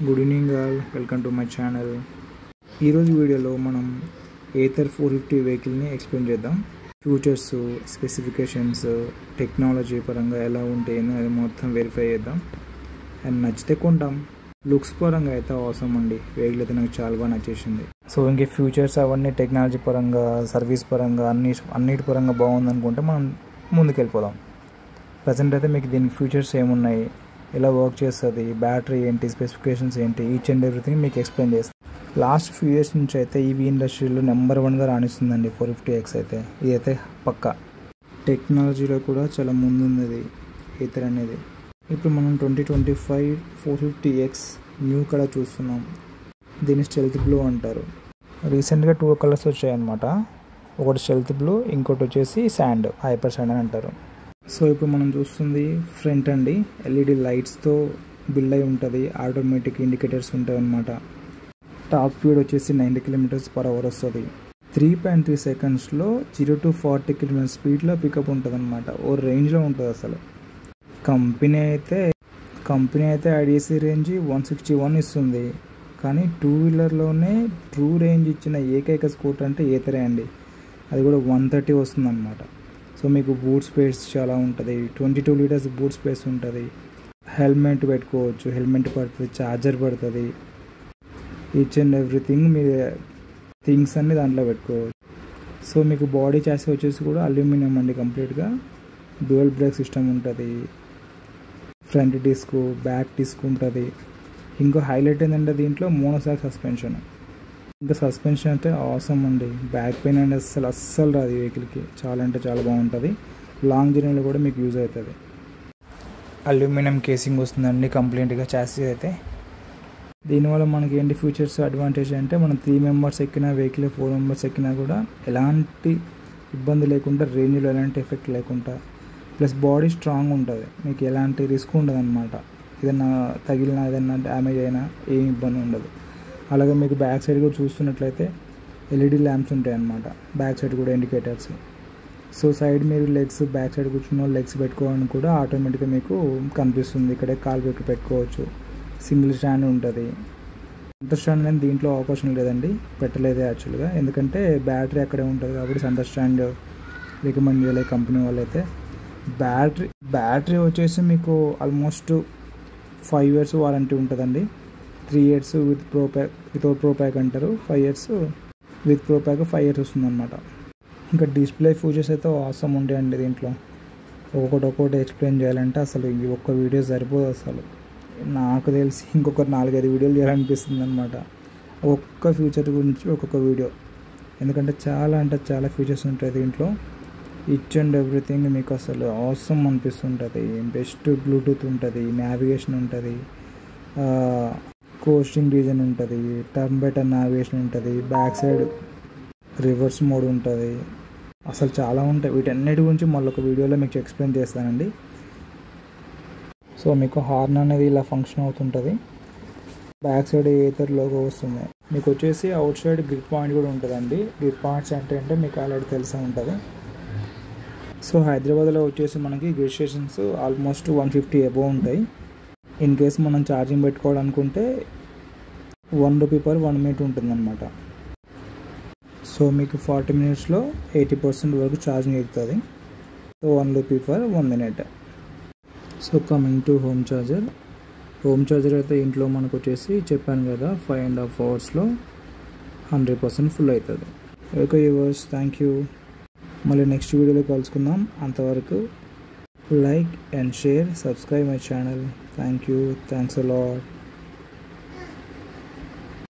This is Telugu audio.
Good evening all, welcome to my channel. ఈరోజు వీడియోలో మనం ఏథర్ 450 వెహికల్ని ఎక్స్ప్లెయిన్ చేద్దాం. ఫ్యూచర్స్, స్పెసిఫికేషన్స్, టెక్నాలజీ పరంగా ఎలా ఉంటాయో అది మొత్తం వెరిఫై చేద్దాం. అండ్ నచ్చితే కొంటాం. లుక్స్ పరంగా అయితే అవసరం అండి. వెహికల్ అయితే నాకు చాలా బాగా నచ్చేసింది. సో ఇంకే ఫ్యూచర్స్ అవన్నీ టెక్నాలజీ పరంగా, సర్వీస్ పరంగా అన్నిటి పరంగా బాగుందనుకుంటే మనం ముందుకెళ్ళిపోదాం. ప్రజెంట్ అయితే మీకు దీనికి ఫ్యూచర్స్ ఏమున్నాయి, ఎలా వర్క్ చేస్తుంది, బ్యాటరీ ఏంటి, స్పెసిఫికేషన్స్ ఏంటి, ఈచ్ అండ్ ఎవ్రీథింగ్ మీకు ఎక్స్ప్లెయిన్ చేస్తాను. లాస్ట్ ఫ్యూ ఇయర్స్ నుంచి అయితే ఈవీ ఇండస్ట్రీలో నెంబర్ 1గా రాణిస్తుందండి 450X అయితే. ఇదైతే పక్కా టెక్నాలజీలో కూడా చాలా ముందుంది ఏథర్ అనేది. ఇప్పుడు మనం 2025 450X న్యూ కలర్ చూస్తున్నాం. దీన్ని స్టెల్త్ బ్లూ అంటారు. రీసెంట్గా 2 కలర్స్ వచ్చాయన్నమాట. ఒకటి స్టెల్త్ బ్లూ, ఇంకోటి వచ్చేసి శాండ్, హైపర్ శాండ్ అని అంటారు. సో ఇప్పుడు మనం చూస్తుంది ఫ్రంట్ అండి. ఎల్ఈడి లైట్స్తో బిల్డ్ అయి ఉంటుంది. ఆటోమేటిక్ ఇండికేటర్స్ ఉంటాయి అన్నమాట. టాప్ స్పీడ్ వచ్చేసి 90 km/h వస్తుంది. 3.3 సెకండ్స్లో 0 to 40 km స్పీడ్లో పికప్ ఉంటుంది అనమాట. ఓ రేంజ్లో ఉంటుంది అసలు. కంపెనీ అయితే ఐడిఎస్సి రేంజ్ 161 ఇస్తుంది. కానీ 2 వీలర్లోనే ట్రూ రేంజ్ ఇచ్చిన ఏకైక స్కూటర్ అంటే ఏథరే అండి. అది కూడా 130 వస్తుంది అనమాట. సో మీకు బూట్ స్పేస్ చాలా ఉంటుంది. 22 లీటర్స్ బూట్ స్పేస్ ఉంటుంది. హెల్మెట్ పెట్టుకోవచ్చు, హెల్మెట్ పడుతుంది, ఛార్జర్ పడుతుంది. ఈచ్ అండ్ ఎవ్రీథింగ్ మీరు థింగ్స్ అన్ని దాంట్లో పెట్టుకోవచ్చు. సో మీకు బాడీ చాసీ వచ్చేసి కూడా అల్యూమినియం అండి కంప్లీట్గా. డ్యూయల్ బ్రేక్ సిస్టమ్ ఉంటుంది. ఫ్రంట్ డిస్క్, బ్యాక్ డిస్క్ ఉంటుంది. ఇంకో హైలైట్ ఏంటంటే దీంట్లో మోనోసాక్ సస్పెన్షన్. ఇంకా సస్పెన్షన్ అయితే అవసరం అండి. బ్యాక్ పెయిన్ అండ్ అస్సలు రాదు ఈ వెహికల్కి. చాలా అంటే చాలా బాగుంటుంది. లాంగ్ జర్నీలో కూడా మీకు యూజ్ అవుతుంది. అల్యూమినియం కేసింగ్ వస్తుందండి కంప్లీట్గా చాసీ అయితే. దీనివల్ల మనకి ఏంటి ఫ్యూచర్స్ అడ్వాంటేజ్ అంటే మనం 3 మెంబర్స్ ఎక్కినా వెహికల్, 4 మెంబర్స్ ఎక్కినా కూడా ఎలాంటి ఇబ్బంది లేకుండా, రేంజ్లో ఎలాంటి ఎఫెక్ట్ లేకుండా, ప్లస్ బాడీ స్ట్రాంగ్ ఉంటుంది. మీకు ఎలాంటి రిస్క్ ఉండదు అనమాట. ఏదైనా తగిలినా, ఏదైనా డ్యామేజ్ అయినా ఏం ఇబ్బంది ఉండదు. అలాగే మీకు బ్యాక్ సైడ్ కూడా చూస్తున్నట్లయితే ఎల్ఈడి ల్యాంప్స్ ఉంటాయి అన్నమాట. బ్యాక్ సైడ్ కూడా ఇండికేటర్స్. సో సైడ్ మీరు లెగ్స్, బ్యాక్ సైడ్ కూర్చున్న లెగ్స్ పెట్టుకోవాలని కూడా ఆటోమేటిక్గా మీకు కనిపిస్తుంది. ఇక్కడే కాల్ పెట్టుకోవచ్చు. సింగిల్ స్టాండ్ ఉంటుంది. సెంటర్ స్టాండ్ అనేది దీంట్లో అవకాశం లేదండి, పెట్టలేదు యాక్చువల్గా. ఎందుకంటే బ్యాటరీ అక్కడే ఉంటుంది కాబట్టి సెంటర్ స్టాండ్ రికమెండ్ చేయలేదు కంపెనీ వాళ్ళు అయితే. బ్యాటరీ వచ్చేసి మీకు ఆల్మోస్ట్ 5 years వారంటీ ఉంటుందండి. 3 years వితౌట్ ప్రో ప్యాక్ అంటారు. 5 years with pro pack 5 years వస్తుందన్నమాట. ఇంకా డిస్ప్లే ఫీచర్స్ అయితే అవసరం ఉంటాయండి దీంట్లో. ఒక్కొక్కటి ఎక్స్ప్లెయిన్ చేయాలంటే అసలు ఈ ఒక్క వీడియో సరిపోదు అసలు. నాకు తెలిసి ఇంకొక 4-5 వీడియోలు చేయాలనిపిస్తుంది అనమాట. ఒక్క ఫ్యూచర్ గురించి ఒక్కొక్క వీడియో. ఎందుకంటే చాలా అంటే చాలా ఫీచర్స్ ఉంటాయి దీంట్లో. ఈచ్ అండ్ ఎవ్రీథింగ్ మీకు అసలు అవసరం అనిపిస్తుంటుంది. బెస్ట్ బ్లూటూత్ ఉంటుంది, నావిగేషన్ ఉంటుంది, కోస్టింగ్ రీజన్ ఉంటుంది, టర్న్ బై టర్న్ నావిగేషన్ ఉంటుంది, బ్యాక్ సైడ్ రివర్స్ మోడ్ ఉంటుంది. అసలు చాలా ఉంటాయి. వీటన్నిటి గురించి మళ్ళీ ఒక వీడియోలో మీకు ఎక్స్ప్లెయిన్ చేస్తానండి. సో మీకు హార్న్ అనేది ఇలా ఫంక్షన్ అవుతుంటుంది. బ్యాక్ సైడ్ ఏథర్ లోగో వస్తుంది. మీకు వచ్చేసి అవుట్ సైడ్ గ్రిప్ పాయింట్ కూడా ఉంటుందండి. గ్రిప్ పాయింట్స్ అంటే మీకు ఆల్రెడీ తెలిసే ఉంటుంది. సో హైదరాబాద్లో వచ్చేసి మనకి గ్రిడ్ స్టేషన్స్ ఆల్మోస్ట్ 150 అబోవ్ ఉంటాయి. ఇన్ కేస్ మనం ఛార్జింగ్ పెట్టుకోవాలనుకుంటే 1 రూపీ పర్ 1 minute ఉంటుందన్నమాట. సో మీకు 40 minutesలో 80% వరకు ఛార్జింగ్ ఎక్కుతుంది. So 1 rupee per 1 minute. So coming to home charger అయితే ఇంట్లో మనకు వచ్చేసి చెప్పాను కదా 5.5 hours 100% ఫుల్ అవుతుంది. Okay viewers, thank you. మళ్ళీ నెక్స్ట్ వీడియోలో కలుసుకుందాం. అంతవరకు like and share, subscribe my channel. Thank you, thanks a lot.